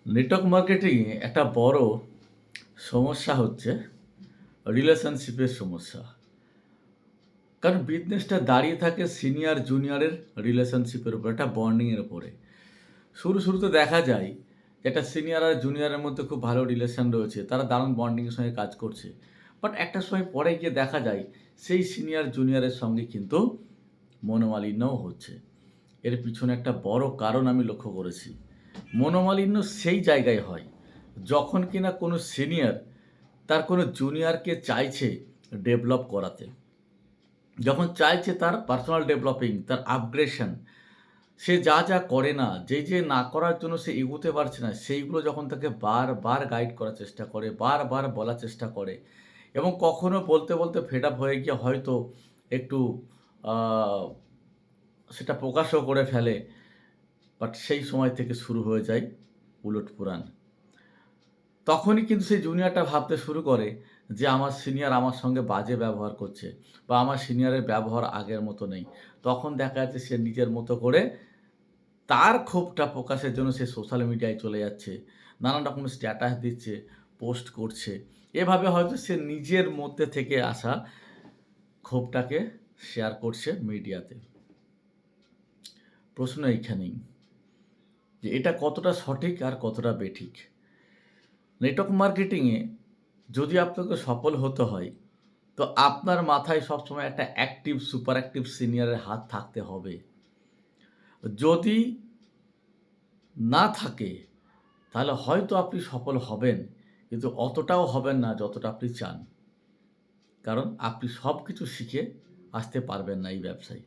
Network মার্কেটিংয়ে একটা বড় সমস্যা হচ্ছে রিলেশনশিপের সমস্যা। কারণ বিজনেসটা দাঁড়িয়ে থাকে সিনিয়র জুনিয়রের রিলেশনশিপের উপর, একটা বন্ডিংয়ের উপরে। শুরুতে দেখা যায় যে একটা সিনিয়র আর জুনিয়রের মধ্যে খুব ভালো রিলেশন রয়েছে। তারা দারুণ বন্ডিংয়ের সঙ্গে কাজ করছে। বাট একটা সময় পরে গিয়ে দেখা যায় সেই সিনিয়র জুনিয়রের সঙ্গে কিন্তু মনোমালিন্যও হচ্ছে। এর পিছনে একটা বড় কারণ আমি লক্ষ্য করেছি। মনোমালিন্য সেই জায়গায় হয় যখন কিনা কোনো সিনিয়র তার কোনো জুনিয়রকে চাইছে ডেভেলপ করাতে। যখন চাইছে তার পার্সোনাল ডেভেলপিং, তার আপগ্রেশন, সে যা করে না, যে না করার জন্য সে এগোতে পারছে না, সেইগুলো যখন তাকে বারবার গাইড করার চেষ্টা করে, বারবার বলার চেষ্টা করে এবং কখনো বলতে ফেড আপ হয়ে গিয়ে হয়তো একটু আ সেটা প্রকাশও করে ফেলে। বাট সেই সময় থেকে শুরু হয়ে যায় উলটপুরাণ। তখনই কিন্তু সেই জুনিয়রটা ভাবতে শুরু করে যে আমার সিনিয়র আমার সঙ্গে বাজে ব্যবহার করছে বা আমার সিনিয়রের ব্যবহার আগের মতো নেই। তখন দেখা যাচ্ছে সে নিজের মতো করে তার ক্ষোভটা প্রকাশের জন্য সে সোশ্যাল মিডিয়ায় চলে যাচ্ছে। নানান রকম স্ট্যাটাস দিচ্ছে, পোস্ট করছে। এভাবে হয়তো সে নিজের মধ্যে থেকে আসা ক্ষোভটাকে শেয়ার করছে মিডিয়াতে। প্রশ্ন এইখানেই যে এটা কতটা সঠিক আর কতটা বেঠিক। নেটওয়ার্ক মার্কেটিংয়ে যদি আপনাকে সফল হতে হয়, তো আপনার মাথায় সবসময় একটা অ্যাক্টিভ, সুপার অ্যাক্টিভ সিনিয়রের হাত থাকতে হবে। যদি না থাকে, তাহলে হয়তো আপনি সফল হবেন, কিন্তু অতটাও হবেন না যতটা আপনি চান। কারণ আপনি সব কিছু শিখে আসতে পারবেন না এই ব্যবসায়।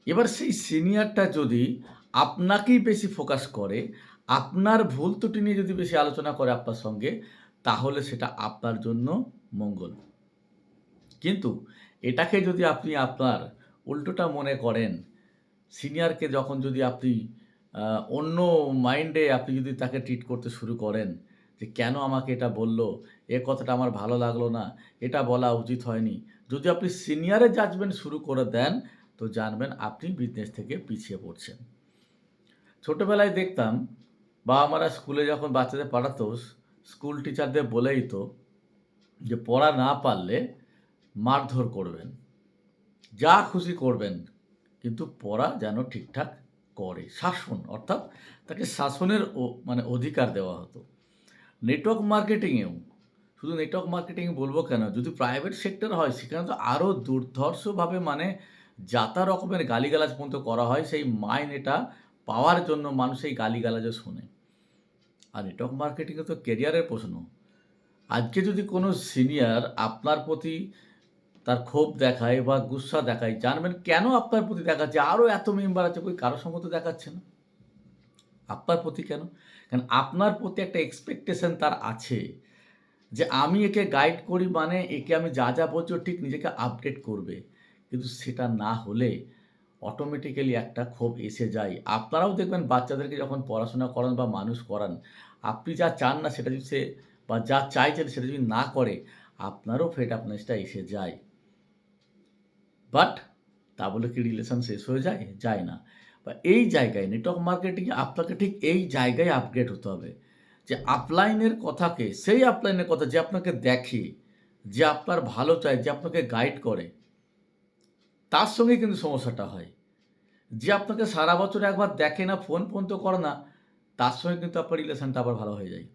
এবার সেই সিনিয়রটা যদি আপনাকেই বেশি ফোকাস করে, আপনার ভুল ত্রুটি নিয়ে যদি বেশি আলোচনা করে আপনার সঙ্গে, তাহলে সেটা আপনার জন্য মঙ্গল। কিন্তু এটাকে যদি আপনি আপনার উল্টোটা মনে করেন, সিনিয়রকে যখন যদি আপনি অন্য মাইন্ডে আপনি যদি তাকে ট্রিট করতে শুরু করেন যে, "কেন আমাকে এটা বলল? এ কথাটা আমার ভালো লাগলো না। এটা বলা উচিত হয়নি।" যদি আপনি সিনিয়রের জাজমেন্ট শুরু করে দেন, তো জানবেন আপনি বিজনেস থেকে পিছিয়ে পড়ছেন। ছোটবেলায় দেখতাম বাবা-মারা স্কুলে যখন বাচ্চাদের পাঠাতো, স্কুল টিচারদের বলে দিত যে, "পড়া না পারলে মারধর করবেন। যা খুশি করবেন। কিন্তু পড়া যেন ঠিকঠাক করে।" শাসন অর্থাৎ তাকে শাসনের মানে অধিকার দেওয়া হতো। নেটওয়ার্ক মার্কেটিংয়েও শুধু নেটওয়ার্ক মার্কেটিং বলব কেন? যদি প্রাইভেট সেক্টর হয় সেখানে তো আরও দুর্ধর্ষভাবে মানে যাতা রকমের গালিগালাজ পর্যন্ত করা হয় সেই মাইনেটা পাওয়ার জন্য মানুষ এই গালিগালাজও শোনে। আর নেটওয়ার্ক মার্কেটিংয়ে তো কেরিয়ারের প্রশ্ন। আজকে যদি কোনো সিনিয়র আপনার প্রতি তার ক্ষোভ দেখায় বা গুস্সা দেখায়, জানবেন কেন আপনার প্রতি দেখাচ্ছে? আরও এত মেম্বার আছে, কই কারো সঙ্গে তো দেখাচ্ছে না। আপনার প্রতি কেন? কারণ আপনার প্রতি একটা এক্সপেকটেশন তার আছে যে আমি একে গাইড করি মানে একে আমি যা বলছি ও ঠিক নিজেকে আপডেট করবে। কিন্তু সেটা না হলে অটোমেটিক্যালি একটা ক্ষোভ এসে যায়। আপনারাও দেখবেন বাচ্চাদেরকে যখন পড়াশোনা করান বা মানুষ করান, আপনি যা চান না সেটা যদি সে বা যা চাইছেন সেটা যদি না করে, আপনারও ফেড আপনেসটা এসে যায়। বাট তা বলে কি রিলেশন শেষ হয়ে যায়? যায় না। বা এই জায়গায় নেটওয়ার্ক মার্কেটিংয়ে আপনাকে ঠিক এই জায়গায় আপগ্রেড হতে হবে। যে আপলাইনের কথাকে, সেই আপলাইনের কথা যে আপনাকে দেখে, যে আপনার ভালো চায়, যে আপনাকে গাইড করে, তার সঙ্গে কিন্তু সমস্যাটা হয়। যে আপনাকে সারা বছর একবার দেখে না, ফোন পর্যন্ত করে না, তার সঙ্গে কিন্তু আপনার রিলেশনটা আবার ভালো হয়ে যায়।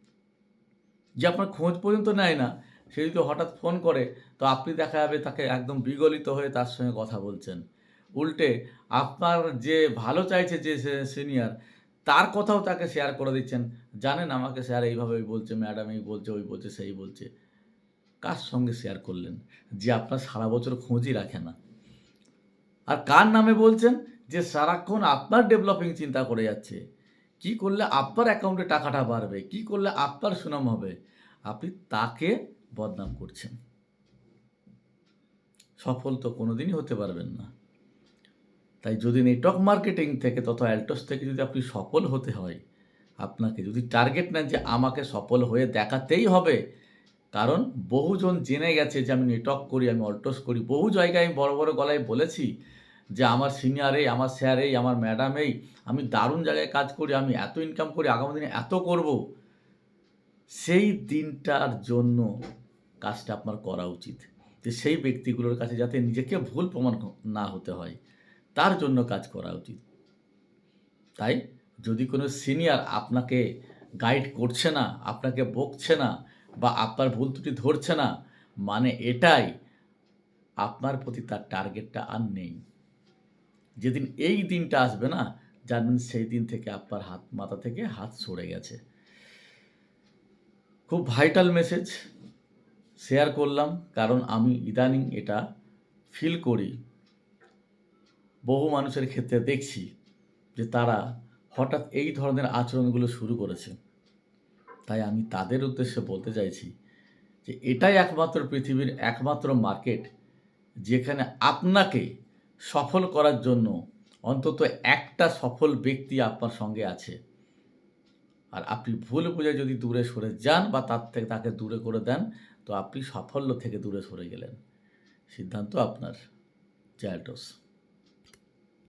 যে আপনার খোঁজ পর্যন্ত নেয় না, সে যদি হঠাৎ ফোন করে, তো আপনি দেখা যাবে তাকে একদম বিগলিত হয়ে তার সঙ্গে কথা বলছেন। উল্টে আপনার যে ভালো চাইছে যে সিনিয়র, তার কথাও তাকে শেয়ার করে দিচ্ছেন। জানেন আমাকে স্যার এইভাবে বলছে, ম্যাডাম এই বলছে, ওই বলছে, সেই বলছে। কার সঙ্গে শেয়ার করলেন? যে আপনার সারা বছর খোঁজই রাখে না। আর কার নামে বলছেন? যে সারাক্ষণ আপনার ডেভেলপিং চিন্তা করে যাচ্ছে। কি করলে আপনার অ্যাকাউন্টে টাকাটা বাড়বে? কি করলে আপনার সুনাম হবে? আপনি তাকে বদনাম করছেন। সফল তো কোনোদিনই হতে পারবেন না। তাই যদি নেটওয়ার্ক মার্কেটিং থেকে তথা অ্যালটস থেকে যদি আপনি সফল হতে হয়, আপনাকে যদি টার্গেট নেন যে আমাকে সফল হয়ে দেখাতেই হবে, কারণ বহুজন জেনে গেছে যে আমি নেটওয়ার্ক করি, আমি অলটস করি। বহু জায়গায় আমি বড় গলায় বলেছি যে আমার সিনিয়র এই, আমার স্যার এই, আমার ম্যাডাম এই, আমি দারুণ জায়গায় কাজ করি, আমি এত ইনকাম করি, আগামী দিনে এত করব। সেই দিনটার জন্য কাজটা আপনার করা উচিত। যে সেই ব্যক্তিগুলোর কাছে যাতে নিজেকে ভুল প্রমাণ না হতে হয়, তার জন্য কাজ করা উচিত। তাই যদি কোনো সিনিয়র আপনাকে গাইড করছে না, আপনাকে বকছে না বা আপনার ভুল ত্রুটি ধরছে না, মানে এটাই আপনার প্রতি তার টার্গেটটা আর নেই। যেদিন এই দিনটা আসবে না, জানবেন সেই দিন থেকে আপনার মাথা থেকে হাত সরে গেছে। খুব ভাইটাল মেসেজ শেয়ার করলাম, কারণ আমি ইদানিং এটা ফিল করি। বহু মানুষের ক্ষেত্রে দেখছি যে তারা হঠাৎ এই ধরনের আচরণগুলো শুরু করেছে। তাই আমি তাদের উদ্দেশ্যে বলতে চাইছি যে এটাই একমাত্র পৃথিবীর একমাত্র মার্কেট যেখানে আপনাকে সফল করার জন্য অন্তত একটা সফল ব্যক্তি আপনার সঙ্গে আছে। আর আপনি ভুল বুঝে যদি দূরে সরে যান বা তার থেকে তাকে দূরে করে দেন, তো আপনি সাফল্য থেকে দূরে সরে গেলেন। সিদ্ধান্ত আপনার। জয় টোস।